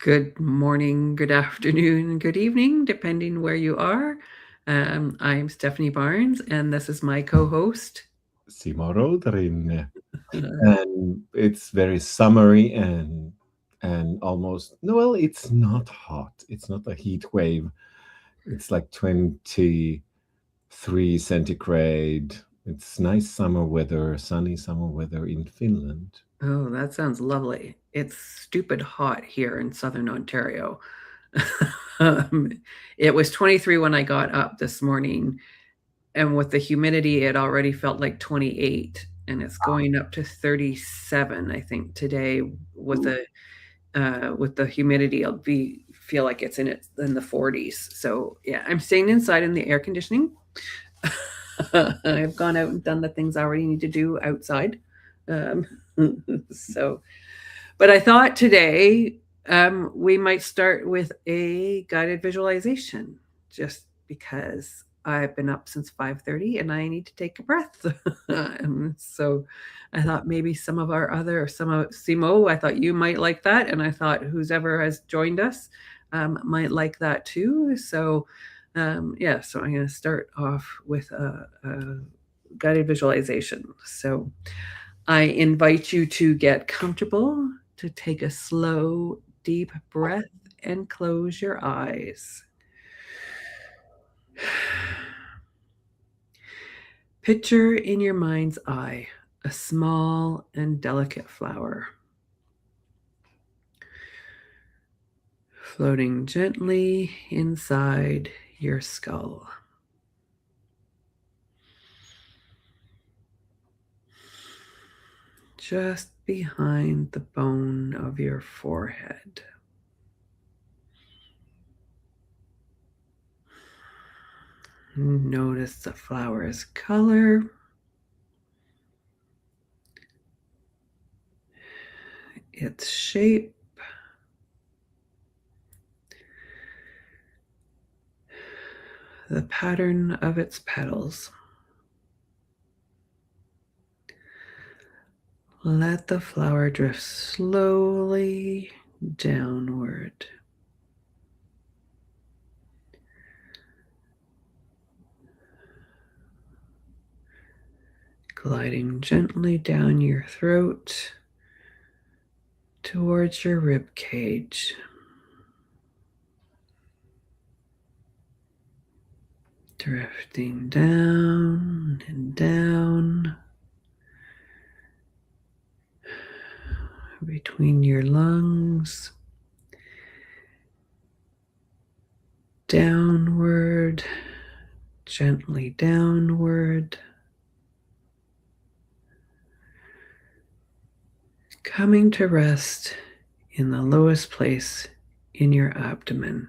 Good morning, good afternoon, good evening, depending where you are. I'm Stephanie Barnes, and this is my co-host. Simo Rodrin. And it's very summery and almost no, well, it's not hot. It's not a heat wave. It's like 23 centigrade. It's nice summer weather, sunny summer weather in Finland. Oh, that sounds lovely. It's stupid hot here in Southern Ontario. Um, it was 23 when I got up this morning, and with the humidity, it already felt like 28, and it's going up to 37, I think, today with the humidity. I'll be feel like it's in the 40s. So yeah, I'm staying inside in the air conditioning. I've gone out and done the things I already need to do outside. Um, so, but I thought today we might start with a guided visualization, just because I've been up since 5:30 and I need to take a breath. And so I thought maybe some of Simo, I thought you might like that, and I thought whoever has joined us might like that too. So yeah, so I'm going to start off with a guided visualization. So I invite you to get comfortable, to take a slow, deep breath, and close your eyes. Picture in your mind's eye a small and delicate flower floating gently inside your skull. Just behind the bone of your forehead. Notice the flower's color, its shape, the pattern of its petals. Let the flower drift slowly downward. Gliding gently down your throat towards your rib cage. Drifting down and down between your lungs, downward, gently downward, coming to rest in the lowest place in your abdomen.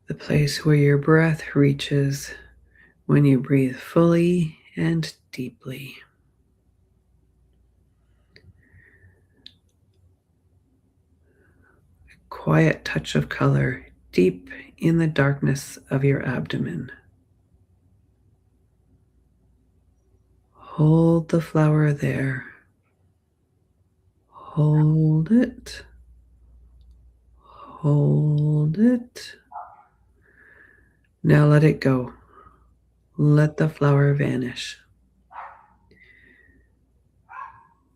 The place where your breath reaches when you breathe fully and deeply. A quiet touch of color deep in the darkness of your abdomen. Hold the flower there. Hold it. Hold it. Now let it go. Let the flower vanish.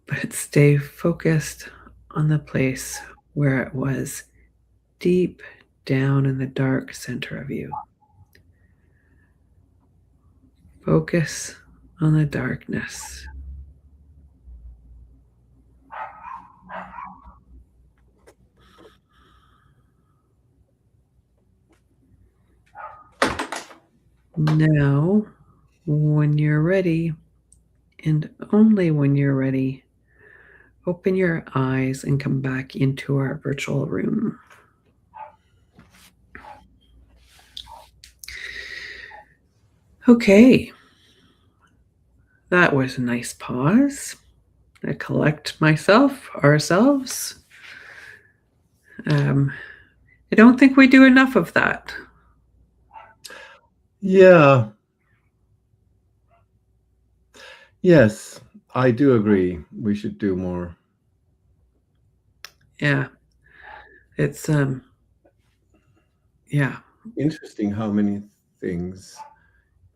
But stay focused on the place where it was, deep down in the dark center of you. Focus on the darkness. Now, when you're ready, and only when you're ready, open your eyes and come back into our virtual room. Okay, that was a nice pause. I collect myself, ourselves. I don't think we do enough of that. Yeah. Yes, I do agree. We should do more. Yeah, it's yeah. Interesting how many things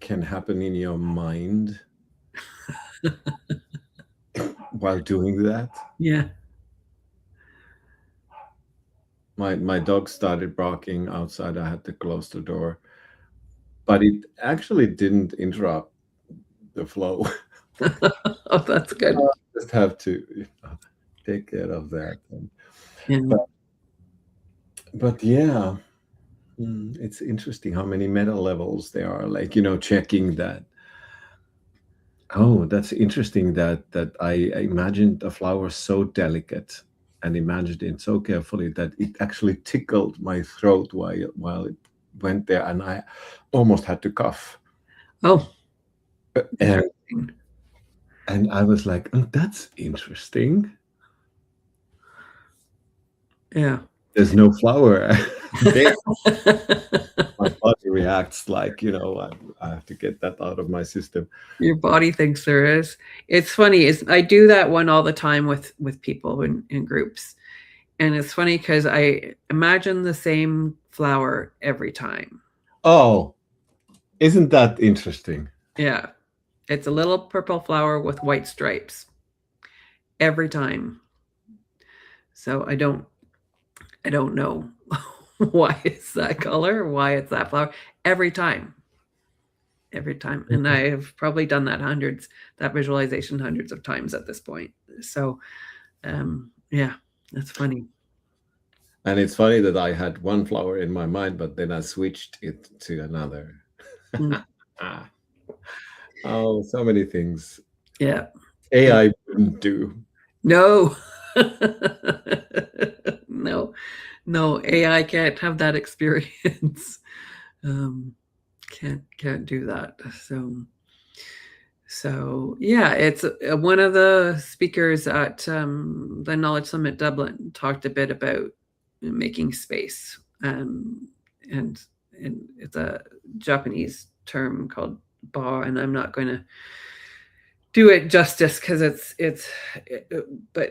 can happen in your mind while doing that. Yeah. My dog started barking outside. I had to close the door, but it actually didn't interrupt the flow. Oh, that's good. Just have to take care of that. Yeah. But yeah, it's interesting how many meta levels there are. Like, checking that. Oh, that's interesting that I imagined a flower so delicate and imagined it so carefully that it actually tickled my throat while it went there, and I almost had to cough. Oh, And interesting. I was like, "Oh, that's interesting. Yeah. There's no flower there." My body reacts like, I have to get that out of my system. Your body thinks there is. It's funny. Is I do that one all the time with people in groups, and it's funny because I imagine the same flower every time. Oh, isn't that interesting? Yeah, it's a little purple flower with white stripes every time. So I don't know why it's that color, why it's that flower every time. Every time. And I have probably done that visualization hundreds of times at this point. So yeah, that's funny. And it's funny that I had one flower in my mind, but then I switched it to another. Mm, Ah. Oh, so many things yeah. Yeah. AI wouldn't do. No. No. No, AI can't have that experience. Um, can't do that. So yeah, it's one of the speakers at the Knowledge Summit Dublin talked a bit about making space, and and it's a Japanese term called ba, and I'm not going to do it justice because but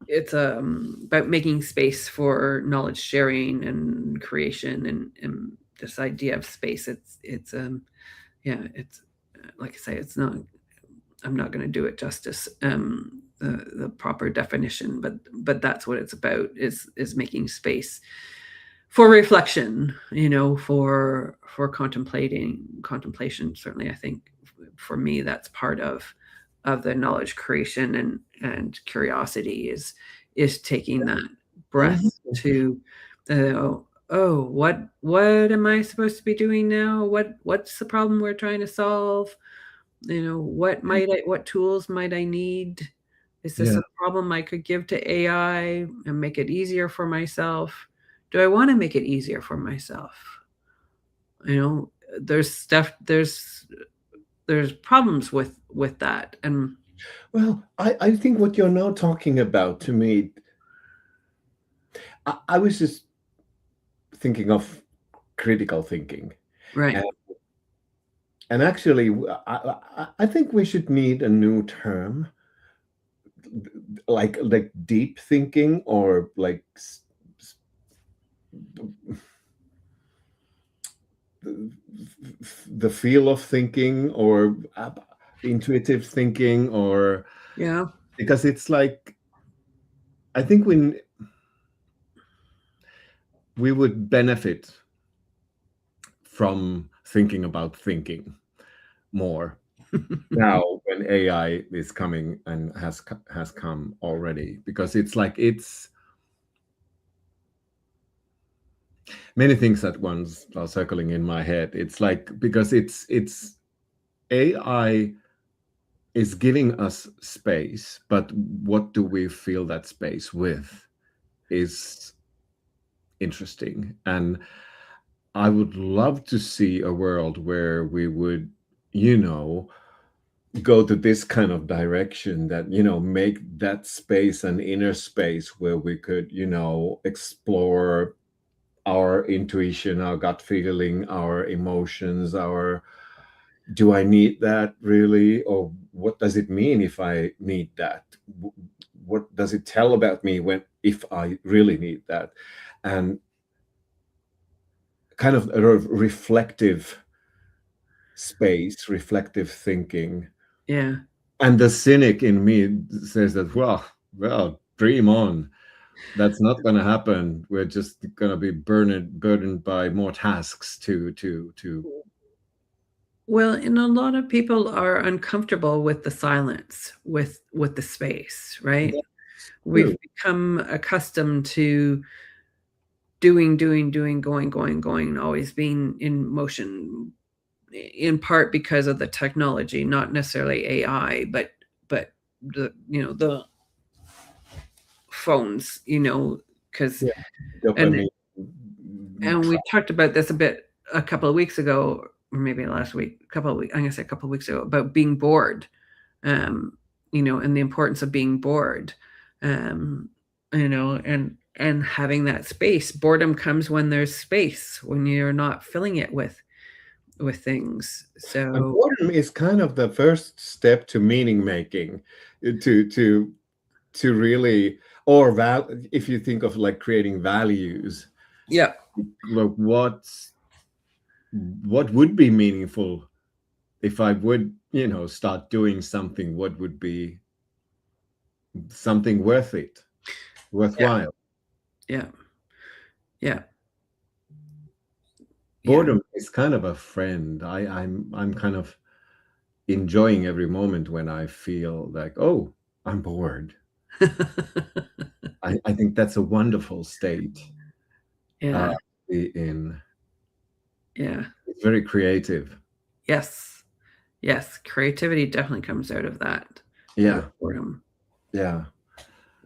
it's about making space for knowledge sharing and creation and this idea of space. It's yeah, it's like I say, it's not. I'm not going to do it justice. The proper definition, but that's what it's about is making space for reflection, for contemplation. Certainly, I think for me that's part of the knowledge creation and curiosity is taking that breath Mhm. to what am I supposed to be doing now? What's the problem we're trying to solve? What tools might I need? Is this Yeah. a problem I could give to AI and make it easier for myself? Do I want to make it easier for myself? You know, there's stuff there's problems with that. And Well, I think what you're now talking about to me, I was just thinking of critical thinking. right. And, actually, I think we should need a new term, like deep thinking, or like the feel of thinking, or intuitive thinking, or Yeah. because it's like, I think we would benefit from thinking about thinking more now when AI is coming and has come already, because it's like it's many things at once are circling in my head. It's like, because it's AI is giving us space, but what do we fill that space with is interesting. And I would love to see a world where we would, you know, go to this kind of direction, that, make that space an inner space where we could, explore our intuition, our gut feeling, our emotions, our do I need that really? Or what does it mean if I need that? What does it tell about me when if I really need that? And kind of a reflective space, reflective thinking. Yeah. And the cynic in me says that, well, dream on. That's not going to happen. We're just going to be burdened by more tasks to. Well, and a lot of people are uncomfortable with the silence, with the space, right? That's We've true. become accustomed to doing, going, always being in motion, in part because of the technology, not necessarily AI, but the phones, because Yeah, and dopamine. and we talked about this a bit a couple of weeks ago, or maybe last week, I'm gonna say a couple of weeks ago, about being bored, um, and the importance of being bored, um, and having that space. Boredom comes when there's space, when you're not filling it with things. And So boredom is kind of the first step to meaning making, to really, or if you think of like creating values, yeah, like what would be meaningful if I would, start doing something, what would be something worth it, yeah, worthwhile. yeah, yeah, yeah. Boredom is kind of a friend. I'm kind of enjoying every moment when I feel like, oh, I'm bored. I think that's a wonderful state uh, Yeah, to be in. yeah. It's very creative. Yes, yes. Creativity definitely comes out of that, out of Yeah, boredom. yeah.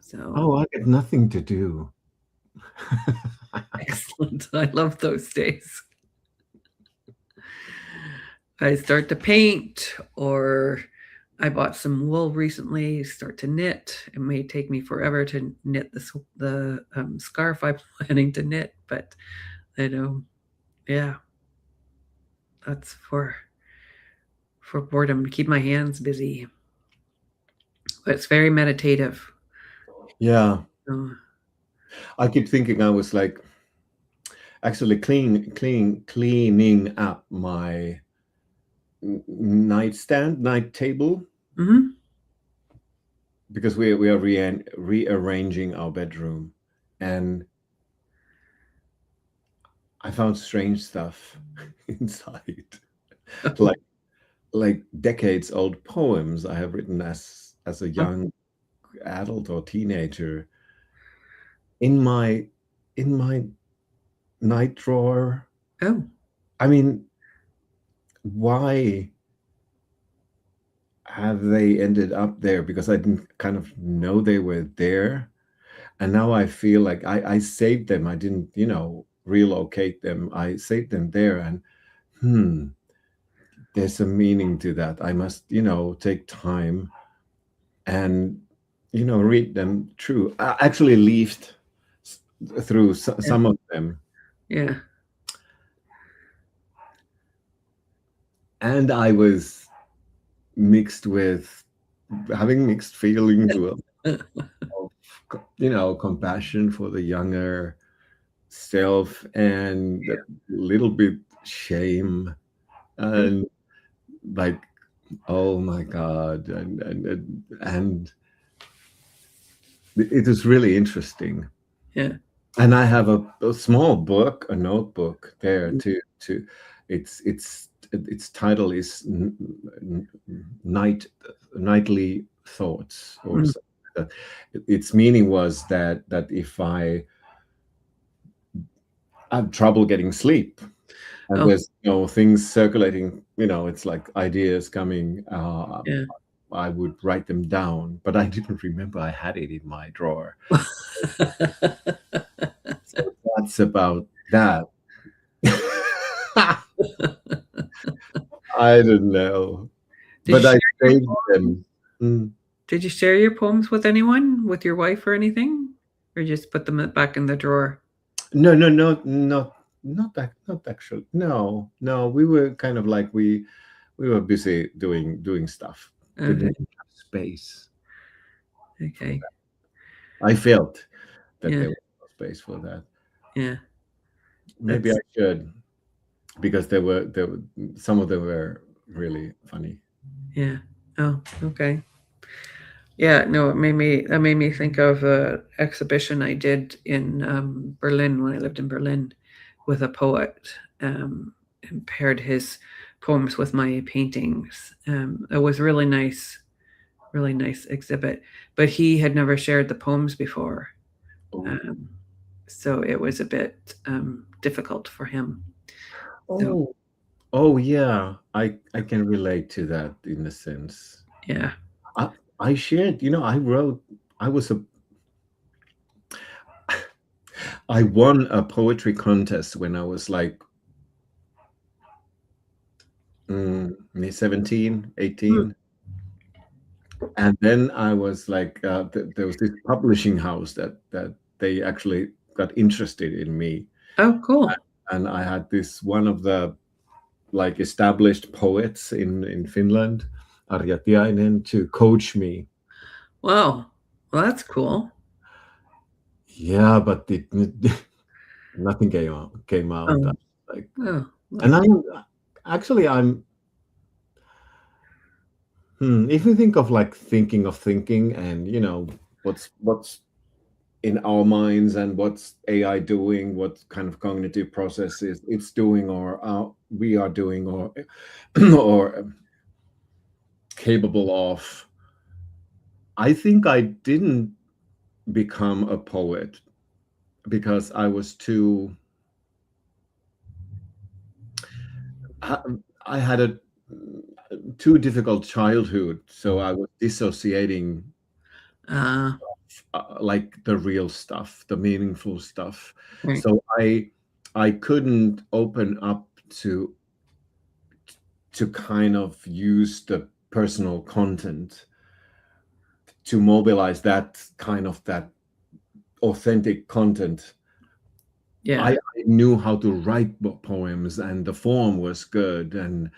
So Oh, I got nothing to do. excellent. I love those days. I start to paint, or I bought some wool recently, start to knit. It may take me forever to knit the scarf I'm planning to knit, but I know, yeah, that's for boredom, to keep my hands busy. But it's very meditative. Yeah, So, I keep thinking I was like actually cleaning up my nightstand, night table, mhm. because we are rearranging our bedroom, and I found strange stuff inside, like decades old poems I have written as a young adult or teenager in my night drawer. Oh, I mean, why have they ended up there? Because I didn't kind of know they were there. And now I feel like I saved them. I didn't, relocate them. I saved them there. And there's a meaning to that. I must, take time and, read them through. I actually leafed through yeah, some of them. yeah. And I was mixed with having mixed feelings of, compassion for the younger self and a little bit shame and like, oh my god, and it is really interesting. Yeah. And I have a small book, a notebook there to its title is nightly thoughts or Mm. something like that. Its meaning was that if I have trouble getting sleep and Oh, there's things circulating, it's like ideas coming, yeah. I would write them down, but I didn't remember I had it in my drawer. So that's about that. I don't know, Did you but I share your saved poems? them. Mm. Did you share your poems with anyone, with your wife or anything? Or just put them back in the drawer? No, no, no, not actually. No, no. We were kind of like we were busy doing stuff. We Okay. didn't have space. Okay. I felt that Yeah. there was no space for that. Yeah. Maybe I That's should, because there were some of them were really funny. yeah. Oh, okay. Yeah, no, that made me think of a exhibition I did in Berlin when I lived in Berlin with a poet, um, and paired his poems with my paintings. It was really nice exhibit. But he had never shared the poems before, Oh, um, so it was a bit difficult for him. So oh, oh, yeah. I can relate to that in a sense. yeah. I I shared. I wrote. I was a. I won a poetry contest when I was like 17, Hmm. 18. And then I was like, there was this publishing house that they actually got interested in me, Oh, cool. and I had this one of the like established poets in Finland, Arja Tiainen, to coach me. Wow. Well, that's cool. Yeah, but nothing came out. Um, Like, oh, and I'm if you think of like thinking of thinking, and what's in our minds and what's AI doing, what kind of cognitive processes it's doing, or we are doing, or or capable of. I think I didn't become a poet because I, I had a too difficult childhood, so I was dissociating uh, like the real stuff, the meaningful stuff. right. So I couldn't open up to kind of use the personal content to mobilize that authentic content. Yeah. I knew how to write poems, and the form was good, and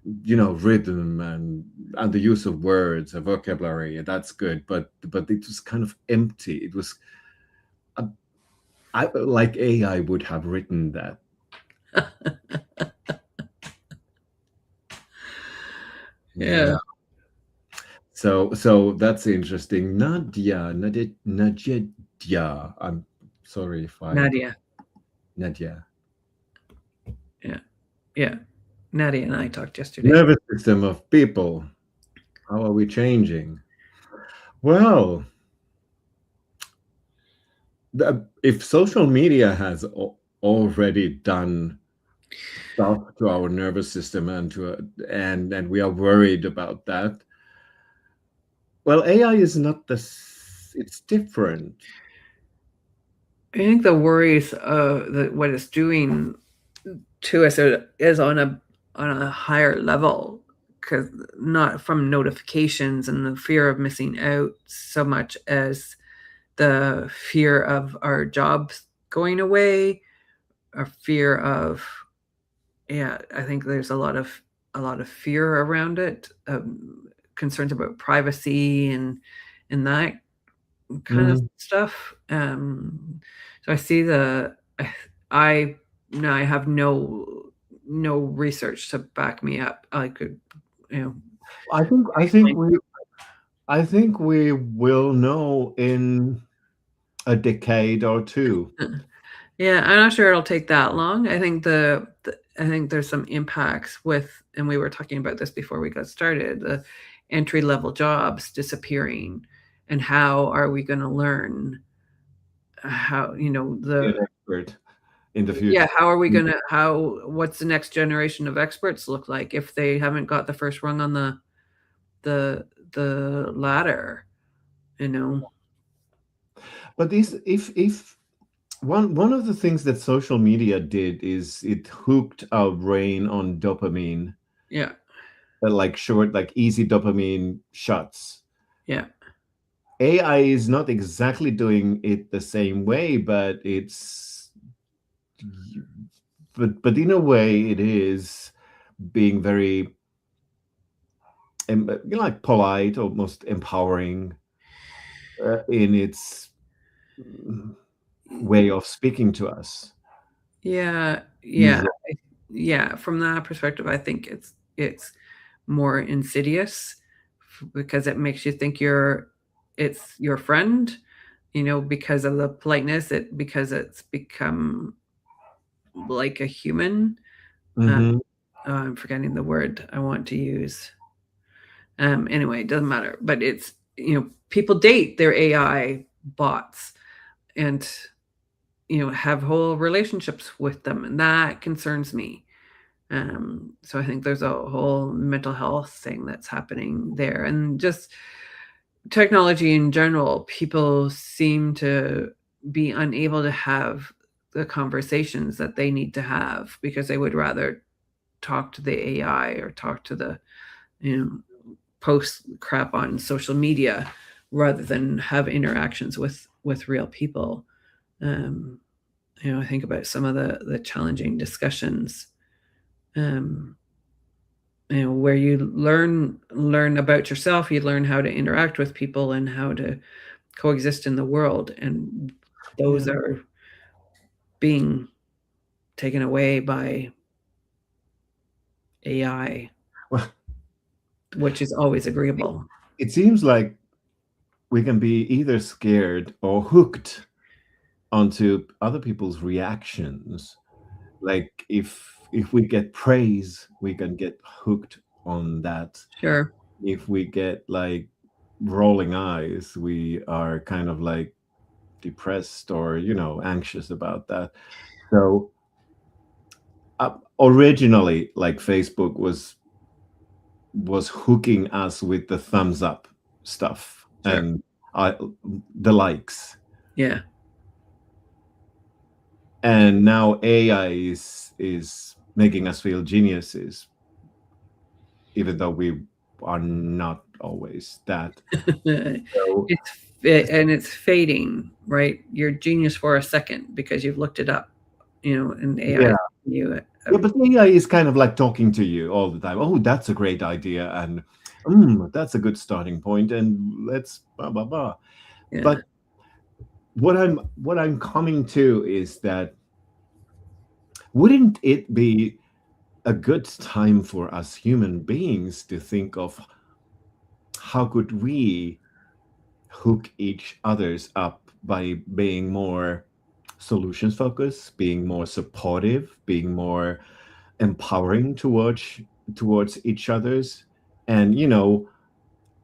rhythm and the use of words, a vocabulary, that's good, but it was kind of empty. It was like AI would have written that. Yeah. Yeah. So that's interesting. Nadia. I'm sorry if I Nadia. Nadia. Yeah. Yeah. Nadia and I talked yesterday. Nervous system of people. How are we changing? Well, if social media has already done stuff to our nervous system and we are worried about that, well, AI is not it's different. I think the worries that what it's doing to us is on a higher level, because not from notifications and the fear of missing out so much as the fear of our jobs going away, or fear of, yeah, I think there's a lot of fear around it, concerns about privacy and that kind of Mm. stuff. So I see I now I have no research to back me up. I could, you know, I think I think explain. we I think we will know in a decade or two. Yeah, I'm not sure it'll take that long. I think there's some impacts with, and we were talking about this before we got started, the entry level jobs disappearing, and how are we going to learn how, Be an expert in the future. yeah, how are we going to, what's the next generation of experts look like if they haven't got the first rung on the ladder, you know? But if one of the things that social media did is it hooked our brain on dopamine, Yeah, like short, like easy dopamine shots. yeah, AI is not exactly doing it the same way, but it's but in a way it is being very like polite, almost empowering in its way of speaking to us Yeah, yeah, usually. yeah. From that perspective, I think it's more insidious because it makes you think it's your friend, because of the politeness, because it's become like a human. Uh, Hmm. I'm forgetting the word I want to use. Anyway, it doesn't matter. But it's people date their AI bots and have whole relationships with them, and that concerns me. So I think there's a whole mental health thing that's happening there, and just technology in general. People seem to be unable to have the conversations that they need to have because they would rather talk to the AI or talk to the you know post crap on social media rather than have interactions with real people. Um, I think about some of the challenging discussions, um, where you learn about yourself, you learn how to interact with people and how to coexist in the world, and those Yeah. are being taken away by AI, Well, which is always agreeable. it seems like we can be either scared or hooked onto other people's reactions. Like if we get praise, we can get hooked on that. Sure. If we get like rolling eyes, we are kind of like depressed or anxious about that. So originally, like Facebook was hooking us with the thumbs up stuff Sure. and I, the likes, Yeah. and now AI is making us feel geniuses, even though we are not always that. So It's fading, right? You're genius for a second because you've looked it up, and AI yeah, you yeah, but AI is kind of like talking to you all the time. Oh, that's a great idea, and that's a good starting point, and let's blah blah blah. yeah. But what I'm coming to is that wouldn't it be a good time for us human beings to think of how could we hook each others up by being more solutions focused, being more supportive, being more empowering towards each others, and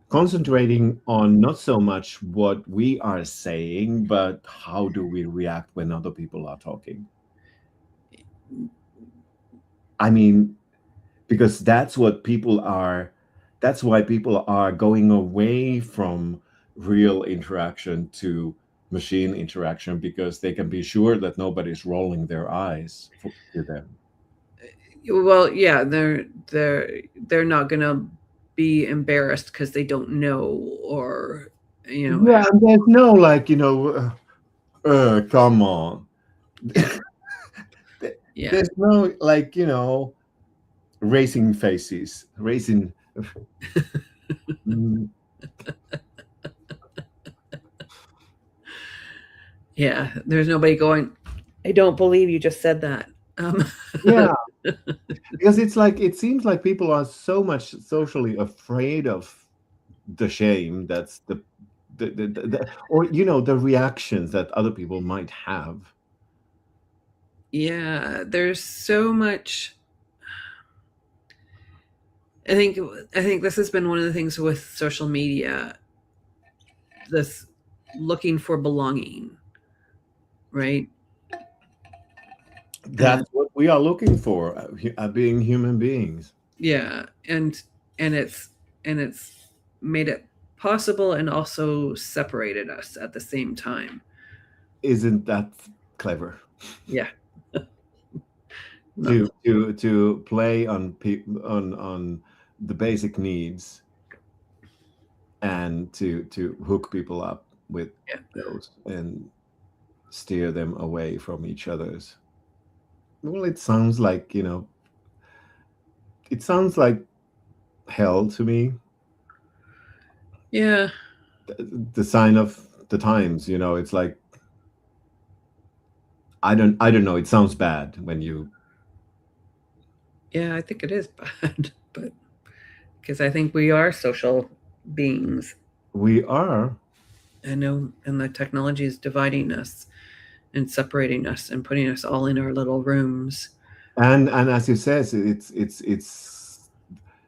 concentrating on not so much what we are saying, but how do we react when other people are talking. I mean, because that's why people are going away from real interaction to machine interaction, because they can be sure that nobody's rolling their eyes to them. Well, yeah, they're not gonna be embarrassed because they don't know, or Yeah, and there's no like, come on. yeah, There's no like, racing faces, racing. Mm, yeah. There's nobody going, I don't believe you just said that. yeah, because it's like it seems like people are so much socially afraid of the shame that's or the reactions that other people might have. Yeah, there's so much. I think I think this has been one of the things with social media, this looking for belonging, right? Uh, That's what we are looking for, being human beings. yeah, and it's made it possible and also separated us at the same time. Isn't that clever? Yeah, not To play on on the basic needs, and to hook people up with yeah, those and steer them away from each other's. Well, it sounds like, it sounds like hell to me. Yeah, The sign of the times, it's like, I don't know, it sounds bad when you. yeah, I think it is bad, but because I think we are social beings, We are. I know, and the technology is dividing us and separating us and putting us all in our little rooms. And as you says, it's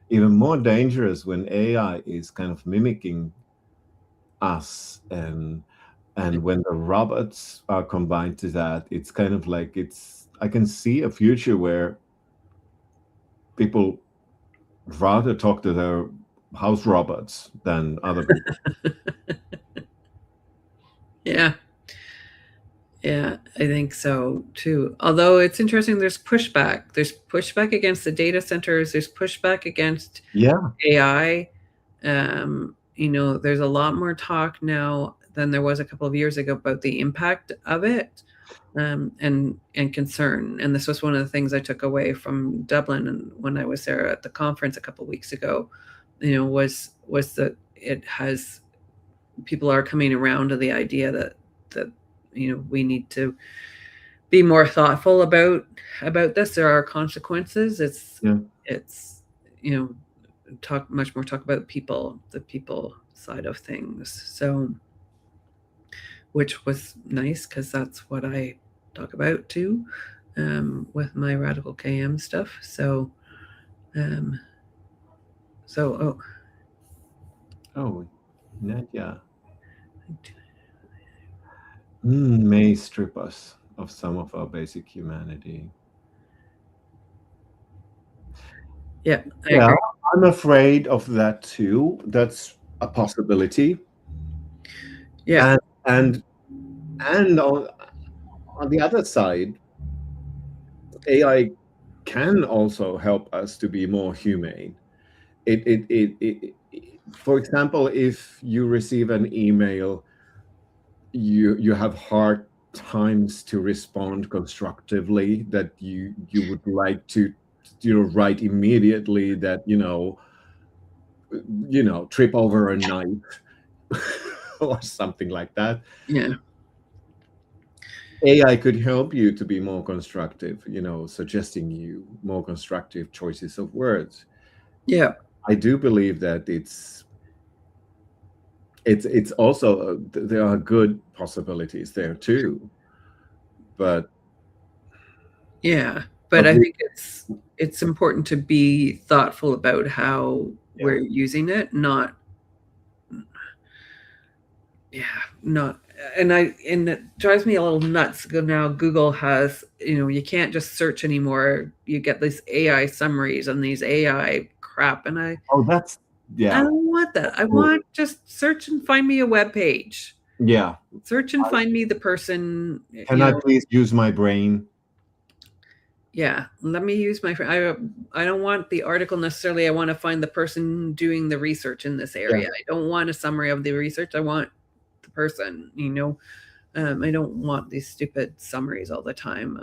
even more dangerous when AI is kind of mimicking us, and when the robots are combined to that, it's kind of like, I can see a future where people rather talk to their house robots than other people. Yeah, yeah, I think so too. Although it's interesting, there's pushback. There's pushback against the data centers. There's pushback against Yeah, AI. There's a lot more talk now than there was a couple of years ago about the impact of it, and concern. And this was one of the things I took away from Dublin, and when I was there at the conference a couple of weeks ago, was that it has people are coming around to the idea that we need to be more thoughtful about this. There are consequences. yeah. It's you know talk about the people side of things. So, which was nice because that's what I talk about too, with my radical KM stuff. So, um, oh, Oh, Nadia may strip us of some of our basic humanity. yeah, I Yeah, agree. I'm afraid of that too. That's a possibility. Yeah, And and and on the other side, AI can also help us to be more humane. For example, if you receive an email, you have hard times to respond constructively, that you would like to write immediately, that trip over a knife or something like that. yeah, AI could help you to be more constructive, suggesting you more constructive choices of words. yeah, I do believe that it's also, there are good possibilities there too, but yeah. But but I we, think it's important to be thoughtful about how yeah, we're using it, not yeah, not and it drives me a little nuts. Now Google has, you can't just search anymore. You get these AI summaries and these AI crap, and oh, that's, I yeah. don't want that. I Oh, want just search and find me a web page. yeah. Search and find me the person, Can I please use my brain? yeah, let me use my I don't want the article necessarily. I want to find the person doing the research in this Yeah. area. I don't want a summary of the research. I want the person, I don't want these stupid summaries all the time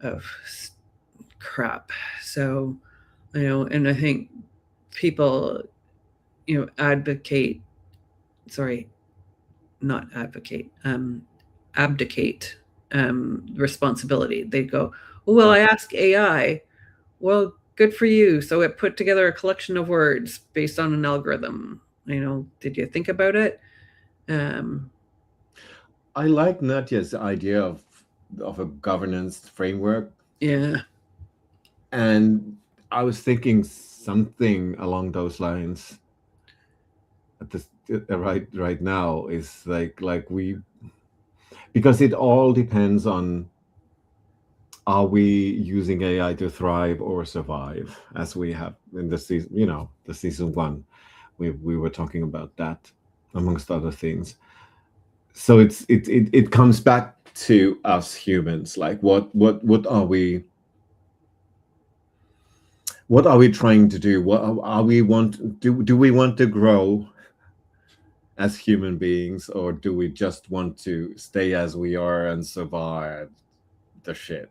of crap. So, and I think people, advocate. Sorry, not advocate. Abdicate responsibility. They go, oh, well, I asked AI. Well, good for you. So it put together a collection of words based on an algorithm. Did you think about it? Um, I like Nadia's idea of a governance framework, yeah, and I was thinking something along those lines at this right now, is like we, because it all depends on, are we using AI to thrive or survive, as we have in the season, the season one, we were talking about that, amongst other things. So it comes back to us humans, like what are we trying to do? What are we want do we want to grow as human beings, or do we just want to stay as we are and survive the shit?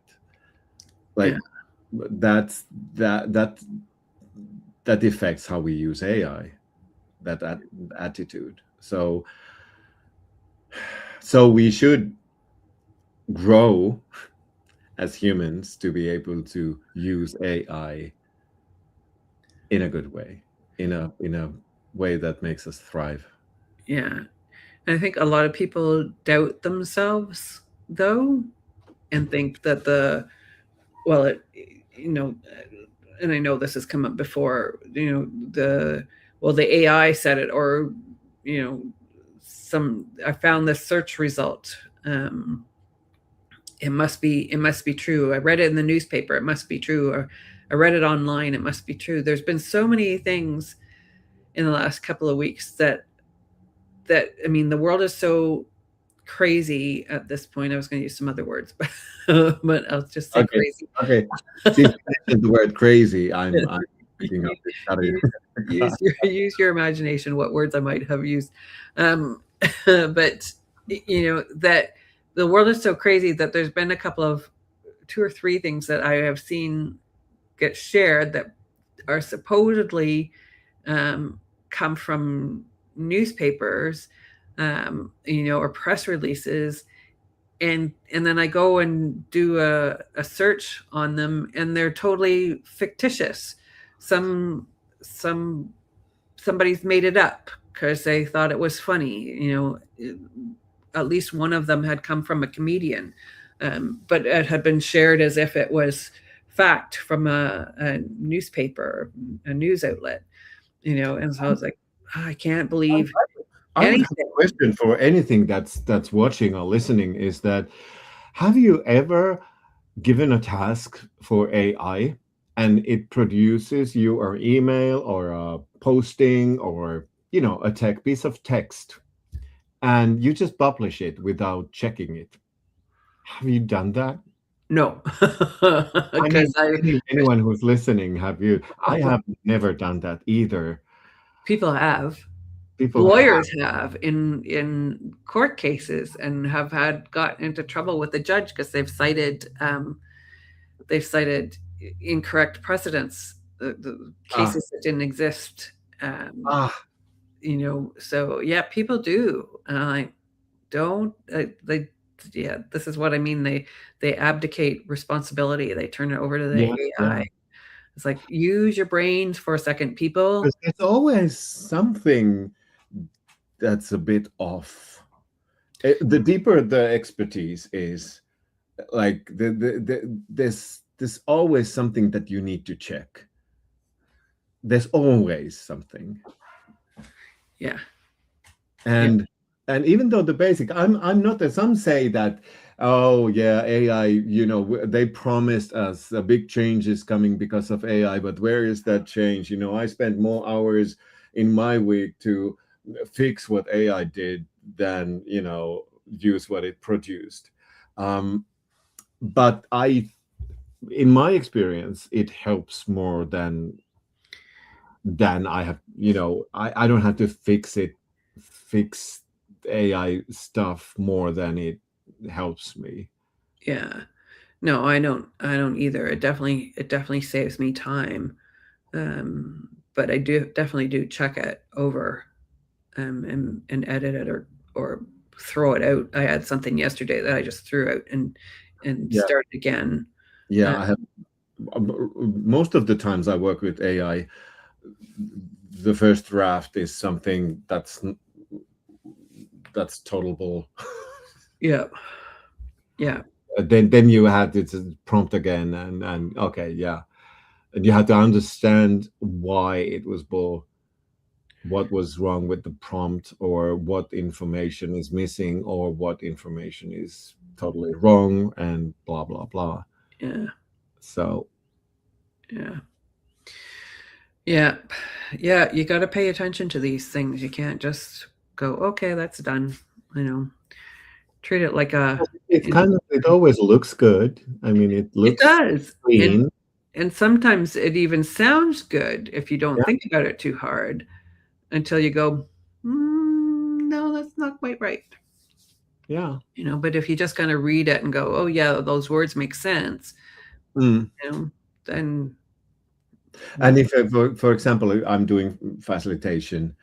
Like that's that affects how we use AI, that attitude. So we should grow as humans to be able to use AI in a good way, in a way that makes us thrive. Yeah. And I think a lot of people doubt themselves though, and think that well, you know, and I know this has come up before, the AI said it, or, I found this search result. It must be true. I read it in the newspaper. It must be true. Or I read it online. It must be true. There's been so many things in the last couple of weeks that I mean, the world is so crazy at this point. I was going to use some other words, but I'll just say Okay. crazy. Okay. Since you mentioned the word crazy, I'm thinking of use your imagination what words I might have used. But that the world is so crazy that there's been a couple of 2 or 3 things that I have seen get shared that are supposedly come from newspapers, or press releases, and then I go and do a search on them, and they're totally fictitious. Somebody's made it up because they thought it was funny. At least one of them had come from a comedian, but it had been shared as if it was fact from a newspaper, a news outlet. And so I was like, I can't believe I would have anything. a question for anything that's watching or listening, is that, have you ever given a task for AI and it produces you an email or a posting or a piece of text, and you just publish it without checking it? Have you done that? No, I mean, because anyone who's listening, have you? I have never done that either. people have. People Lawyers have in court cases and have gotten into trouble with the judge because they've cited incorrect precedents, the cases that didn't exist. So yeah, people do. I don't. They Yeah, this is what I mean. They abdicate responsibility. They turn it over to the AI. Yeah. It's like, use your brains for a second, people. There's always something that's a bit off. The deeper the expertise is, like there's always something that you need to check. There's always something. Yeah. And even though the basic, I'm not. Some say that, oh yeah, AI, they promised us a big change is coming because of AI, but where is that change? I spent more hours in my week to fix what AI did than use what it produced. But in my experience, it helps more than I have. I don't have to fix AI stuff more than it helps me. Yeah. No, I don't either. It definitely saves me time. But I definitely do check it over, and edit it, or throw it out. I had something yesterday that I just threw out and started again. Yeah, I have. Most of the times I work with AI, the first draft is something that's total bull. Yeah. Yeah. Then you had to prompt again, and okay, yeah, and you had to understand why it was bull, what was wrong with the prompt, or what information is missing, or what information is totally wrong, and blah blah blah. Yeah. So Yeah. Yeah. Yeah, you got to pay attention to these things. You can't just go, okay, that's done. Treat it like it always looks good. I mean, it looks does. clean. And sometimes it even sounds good if you don't Yeah. think about it too hard, until you go, no, that's not quite right. Yeah. But if you just kind of read it and go, oh yeah, those words make sense, Mm. You know, then And if, for example, I'm doing facilitation,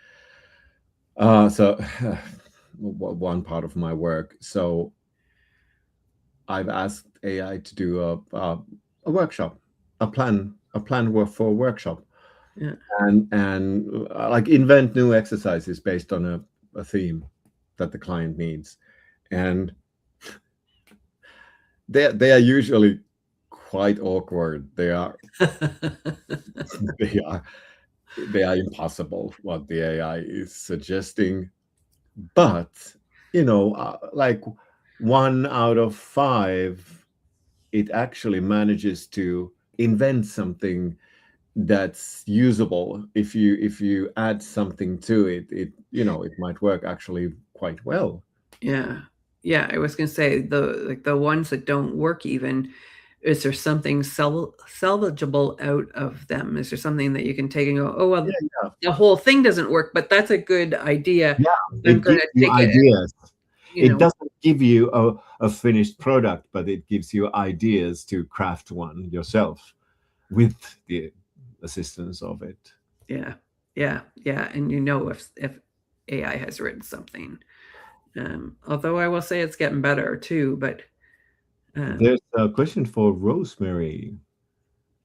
so one part of my work, so I've asked AI to do a workshop, a plan work for a workshop, yeah. and like invent new exercises based on a theme that the client needs, and they are usually quite awkward. They are they are impossible what the AI is suggesting, but like 1 out of 5, it actually manages to invent something that's usable. If you add something to it, it might work actually quite well. Yeah. Yeah, I was gonna say the ones that don't work even, is there something salvageable out of them? Is there something that you can take and go, "Oh, well, Yeah, the whole thing doesn't work, but that's a good idea. yeah, I'm it gives gonna you take it," ideas. you It know. doesn't give you a finished product, but it gives you ideas to craft one yourself with the assistance of it. Yeah. Yeah, yeah, and you know if AI has written something. Although I will say it's getting better too, but, There's a question for Rosemary,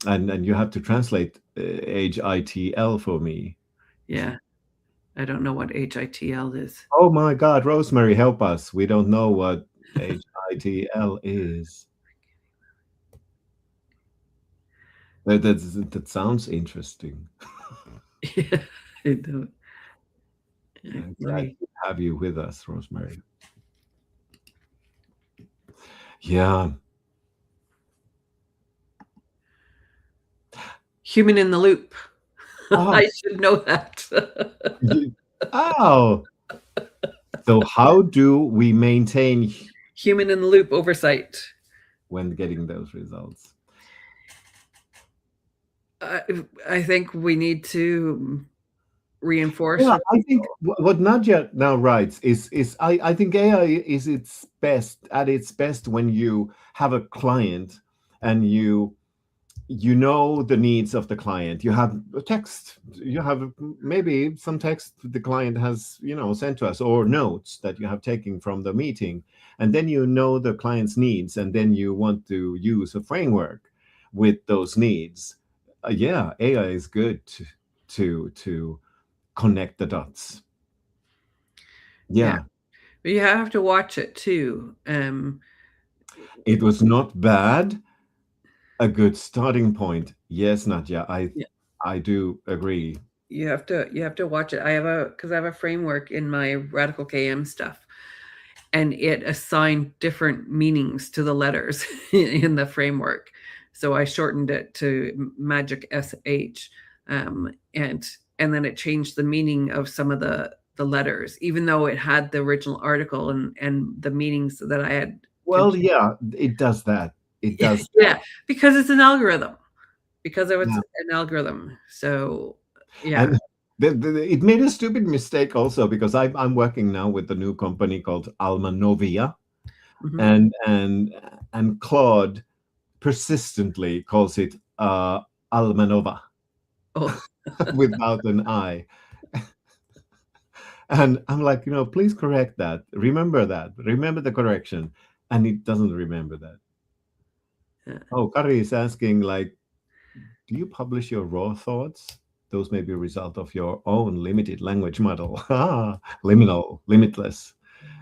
and you have to translate HITL for me. yeah, I don't know what HITL is. Oh my God, Rosemary, help us. We don't know what HITL is. That sounds interesting. Yeah, I don't. I'm Let glad me to have you with us, Rosemary. Yeah. human in the loop. Oh, I should know that. oh. So how do we maintain Human in the loop oversight. when getting those results? I I think we need to reinforce. Yeah, I think what Nadia now writes is I think AI is its best when you have a client and you know the needs of the client. You have a text, you have maybe some text the client has sent to us, or notes that you have taken from the meeting, and then you know the client's needs, and then you want to use a framework with those needs. Yeah, AI is good to connect the dots. Yeah, Yeah, but you have to watch it too. it was not bad. A good starting point. Yes, Nadia, I Yeah, I do agree. you have to watch it. Because I have a framework in my Radical KM stuff, and it assigned different meanings to the letters in the framework. So I shortened it to Magic SH, and then it changed the meaning of some of the letters, even though it had the original article and the meanings that I had. Well, yeah, it does that. It does that. Yeah, because it's an algorithm. Because it was Yeah. an algorithm. So yeah. And it made a stupid mistake also, because I'm working now with the new company called Alma Novia, Mhm. and Claude persistently calls it Almanova Oh, without an I. And I'm like, please correct that. Remember that. Remember the correction. And it doesn't remember that. yeah. Oh, Kari is asking, like, do you publish your raw thoughts? Those may be a result of your own limited language model. Liminal, limitless.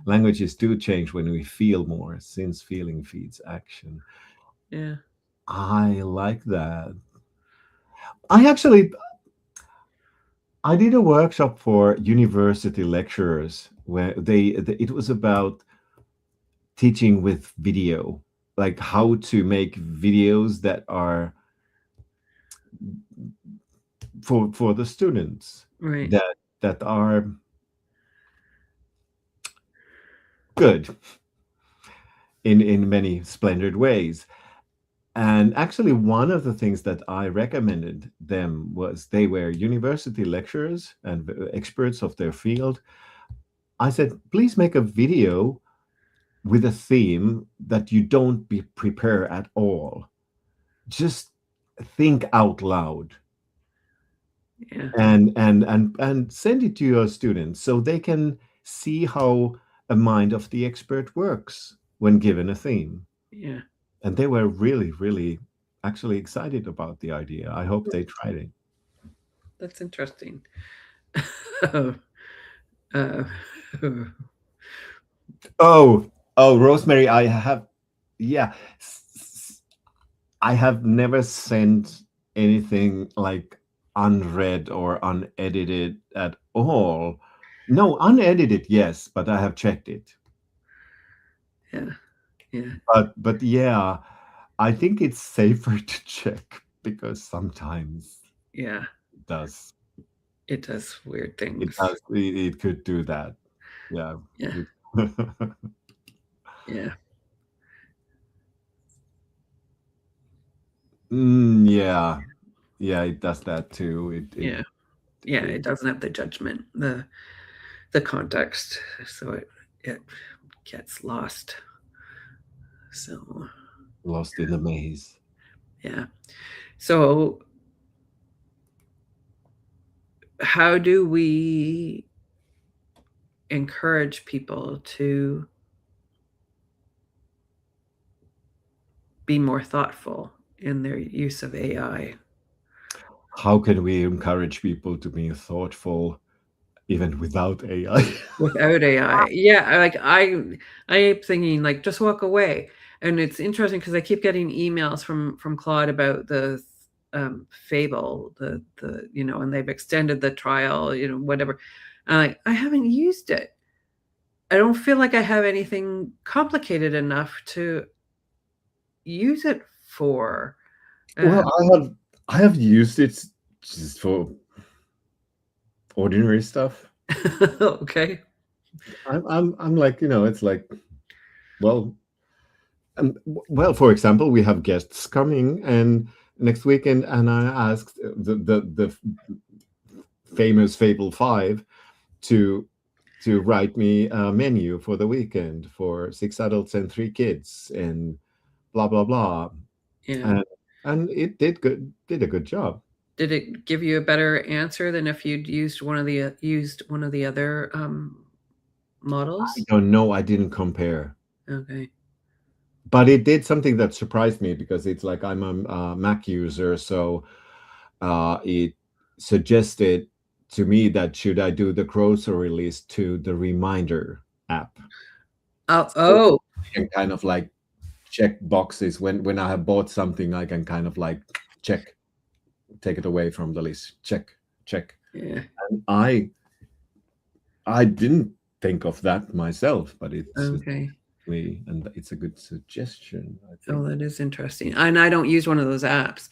Languages do change when we feel more, since feeling feeds action. Yeah. I like that. I did a workshop for university lecturers where it was about teaching with video, like how to make videos that are for the students, Right. that are good in many splendid ways. And actually, one of the things that I recommended them was, they were university lecturers and experts of their field. I said, please make a video with a theme that you don't prepare at all. just think out loud Yeah. and send it to your students so they can see how a mind of the expert works when given a theme. Yeah. And they were really, really actually excited about the idea. I hope they tried it. That's interesting. uh, Oh, Rosemary, I have, yeah, I have never sent anything like unread or unedited at all. No, unedited, yes, but I have checked it. yeah. Yeah. But yeah, I think it's safer to check because sometimes Yeah. it does It does weird it things. does it could do that. Yeah. Yeah. It- Yeah. yeah. Yeah, it does that too. Yeah. Yeah. It It doesn't have the judgment, the context, so it gets lost. So lost in the maze. yeah. So how do we encourage people to be more thoughtful in their use of AI? How can we encourage people to be thoughtful even without AI? Without AI. Yeah, like I am thinking like just walk away. And it's interesting because I keep getting emails from Claude about the Fable, the and they've extended the trial, whatever. And I haven't used it. I don't feel like I have anything complicated enough to use it for. Well, Uh, I have used it just for ordinary stuff. okay. I'm like, it's like, well, well, for example, we have guests coming and next weekend, and I asked the famous Fable 5 to write me a menu for the weekend for 6 adults and 3 kids and blah blah blah. Yeah. And it did a good job. Did it give you a better answer than if you'd used one of the other I models? don't know, I didn't compare. Okay. But it did something that surprised me because it's like I'm a Mac user, so it suggested to me that should I do the grocery list to the reminder app. Oh, So oh, I can kind of like check boxes when I have bought something. I can kind of like check, take it away from the list. Check. yeah. And I didn't think of that myself, but it's Okay. and it's a good suggestion, I Oh, think. that is interesting. And I don't use one of those apps.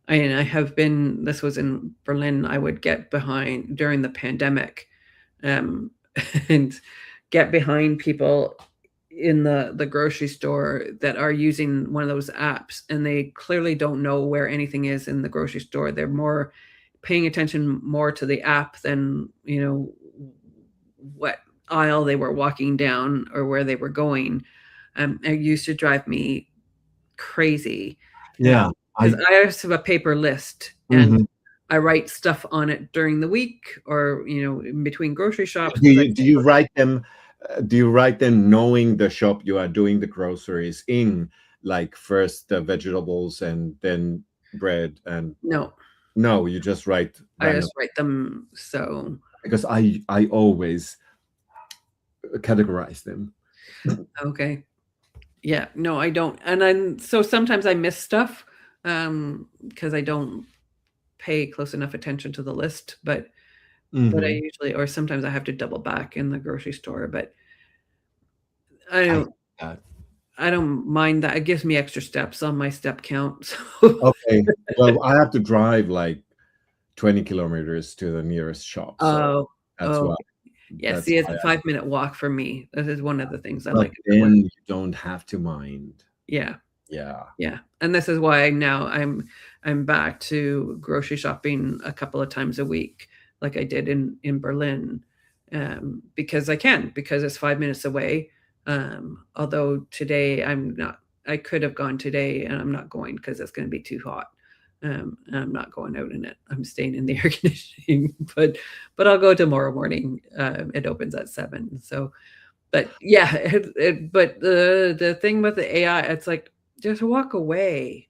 I have been. This was in Berlin. I would get behind during the pandemic, um, and get behind people in the grocery store that are using one of those apps, and they clearly don't know where anything is in the grocery store. They're more paying attention more to the app than what aisle they were walking down or where they were going. It used to drive me crazy Yeah, because I I also have a paper list and mhm. I write stuff on it during the week or in between grocery shops Do because I you do you write them? Do you write them knowing the shop you are doing the groceries in, like first the vegetables and then bread and no, no, you just write I random just write them. So because I always categorize them. okay, yeah, no, I don't, and then so sometimes I miss stuff because I don't pay close enough attention to the list, but I Mhm. usually, or sometimes I have to double back in the grocery store, but I I don't that. I don't mind that. It gives me extra steps on my step count. So Okay. Well, I have to drive like 20 kilometers to the nearest shop, so oh, that's oh, why yeah, that's see, it's why a I 5-minute walk for me. That is one of the things I but like about then one. you don't have to mind. Yeah, Yeah. yeah, and this is why now I'm back to grocery shopping a couple of times a week, like I did in Berlin, because I can, because it's 5 minutes away. Although today I'm not. I could have gone today, and I'm not going because it's going to be too hot. And I'm not going out in it. I'm staying in the air conditioning, but I'll go tomorrow morning. It opens at 7. So, but yeah, but the thing with the AI, it's like just walk away,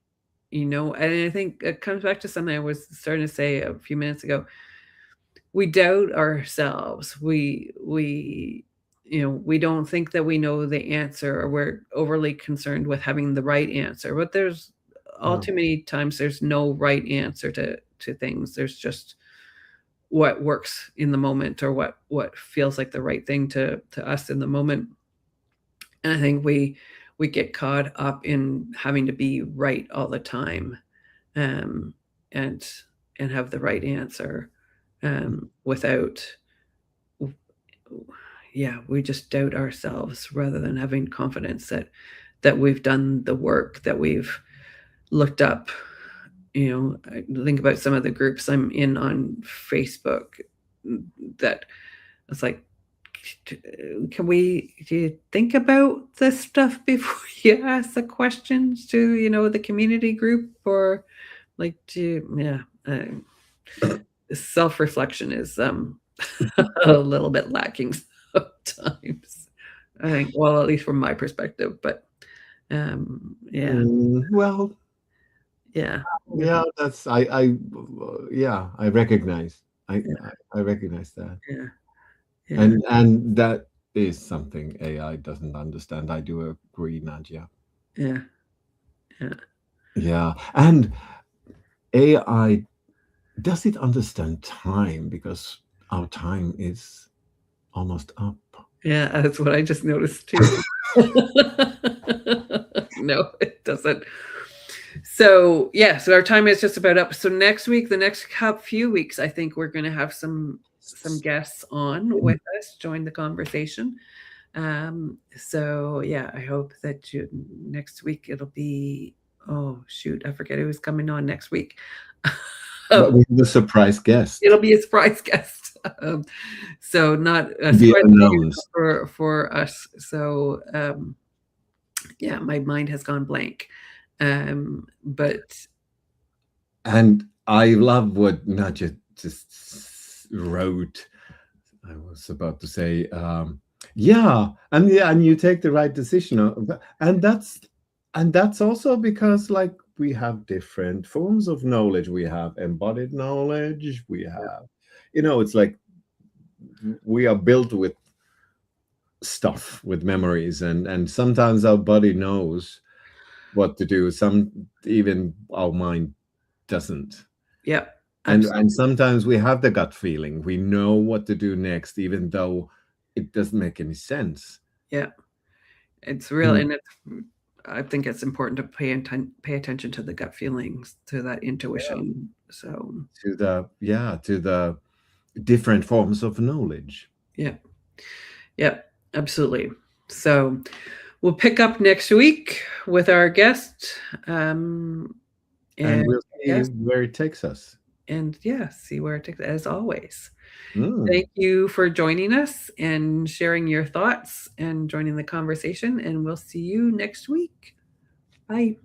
And I think it comes back to something I was starting to say a few minutes ago. We doubt ourselves. We don't think that we know the answer, or we're overly concerned with having the right answer. But there's all too many times there's no right answer to things. There's just what works in the moment, or what feels like the right thing to us in the moment. And I think we get caught up in having to be right all the time, and have the right answer, without we just doubt ourselves rather than having confidence that we've done the work, that we've looked up. I think about some of the groups I'm in on Facebook, that it's like, do you think about this stuff before you ask the questions to the community group, or like self-reflection is a little bit lacking sometimes, I think. Well, at least from my perspective, but Well, yeah, that's I recognize. yeah, I recognize that. yeah, yeah, And that is something AI doesn't understand. I do agree, Nadia. yeah, yeah. Yeah. And AI, does it understand time? Because our time is almost up. Yeah, that's what I just noticed too. No, it doesn't. So yeah, so our time is just about up. So next week, the next few weeks, I think we're going to have some guests on with us, join the conversation. So yeah, I hope that next week it'll be, oh shoot, I forget who's coming on next week. The surprise guest. It'll be a surprise guest. So not a Be surprise announced. for us. So yeah, my mind has gone blank. But And I love what Nadia just wrote. I was about to say, and you take the right decision, and that's also because, like, we have different forms of knowledge. We have embodied knowledge. We have, it's like we are built with stuff, with memories, and sometimes our body knows what to do. Even our mind doesn't. yeah, and sometimes we have the gut feeling. We know what to do next, even though it doesn't make any sense. yeah, it's real, and I think it's important to pay attention to the gut feelings, to that intuition. So to the different forms of knowledge. Yeah, absolutely. So we'll pick up next week with our guest, and we'll see where it takes us. And see where it takes, as always. Thank you for joining us and sharing your thoughts and joining the conversation, and we'll see you next week. Bye.